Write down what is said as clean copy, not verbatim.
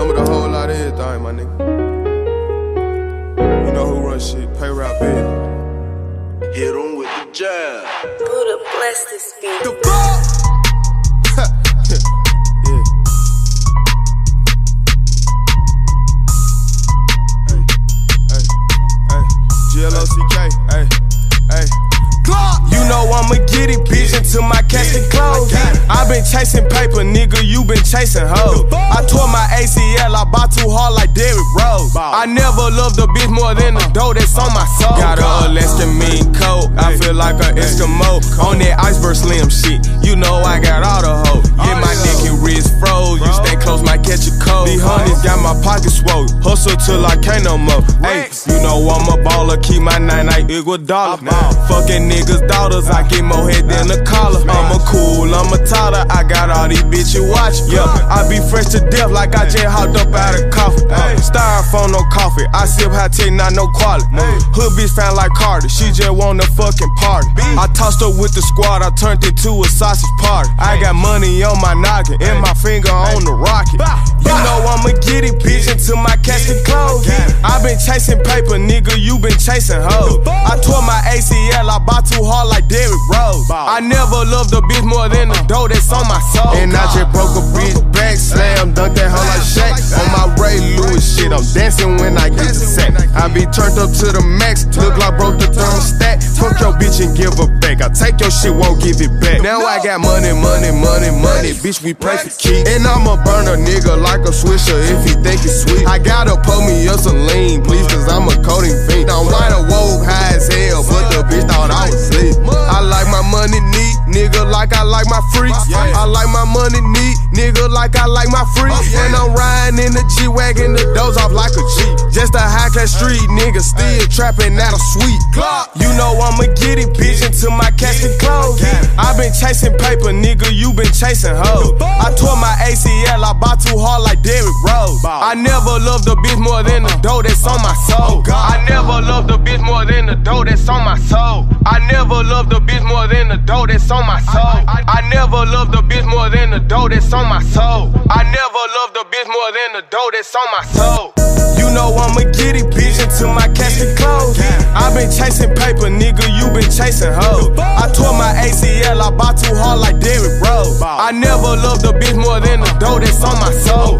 with a whole lot of everything, my nigga. You know who run shit, pay rap big. Hit him with the jab. Buddha bless this beat. The fuck? Yeah. Hey, GLOCK, hey. You know I'ma get it, bitch, until my casket close. I been chasing paper, nigga, you been chasing hoes. I tore my ACL, I bought too hard like Derrick Rose. I never loved a bitch more than the dough that's on my soul. Got a Alaskan mean coat, I feel like an Eskimo. On that iceberg slim shit, you know I got all the hoes. Get my neck and wrist froze, you stay close, might catch a cold. These honeys got my pocket swole, hustle till I can't no more. Hey, you know I'm a baller, keep my 99 $1. Fucking niggas' daughters, I get more head than a collar. I'm a cool, I'm a toddler, I got all these bitches watching. Yeah, I be fresh to death like I just hopped up out of coffee. Styrofoam, no coffee, I sip high tech, not no quality. Hood bitch found like Carter, she just want a fucking party. I tossed her with the squad, I turned it to a sausage party. I got money on my noggin, and my finger on the rocket. You know I'ma get it, bitch, until my casket close. I been chasing paper, nigga, you been chasing hoes. I tore my ACL, I bought too hard like Derrick Rose. I never loved a bitch more than the dough that's on my soul. And I just broke a bitch back, slam, dunk that hoe like Shaq. On my Ray Lewis shit, I'm dancing when I get the sack. I be turned up to the max, look like broke the thermostat. Fuck your bitch and give her back. I take your shit, won't give it back. Now I got money, bitch, we pray for keys. And I'ma burn a nigga like a swisher if he think it's sweet. I gotta pull me up some lean, please, cause I'm a coding fiend. I'm white awoke high as hell, but the bitch thought I was asleep. I like my money neat, nigga, like I like my freaks. I like my money neat, nigga, like I like my freaks. And I'm riding in the G-Wagon, the doors off like a Jeep. Just a high-class street nigga, still trapping out a sweet. You know I'ma get it, bitch, until my casket close. I been chasing paper, nigga, you been chasing hoes. I tore my ACL, I bought too hard like Derrick Rose. I never loved a bitch more than the dough that's on my soul. I never loved a bitch more than the dough that's on my soul. I never loved a bitch more than the dough that's on my soul. I never loved a bitch more than the dough that's on my soul. I never loved a bitch more than the dough that's on my soul. You know I'ma get it, bitch, until my casket close. I been chasing paper, nigga, you been chasing hoes. I tore my ACL, I bought too hard like Derrick Rose. I never loved a bitch more than the dough that's on my soul.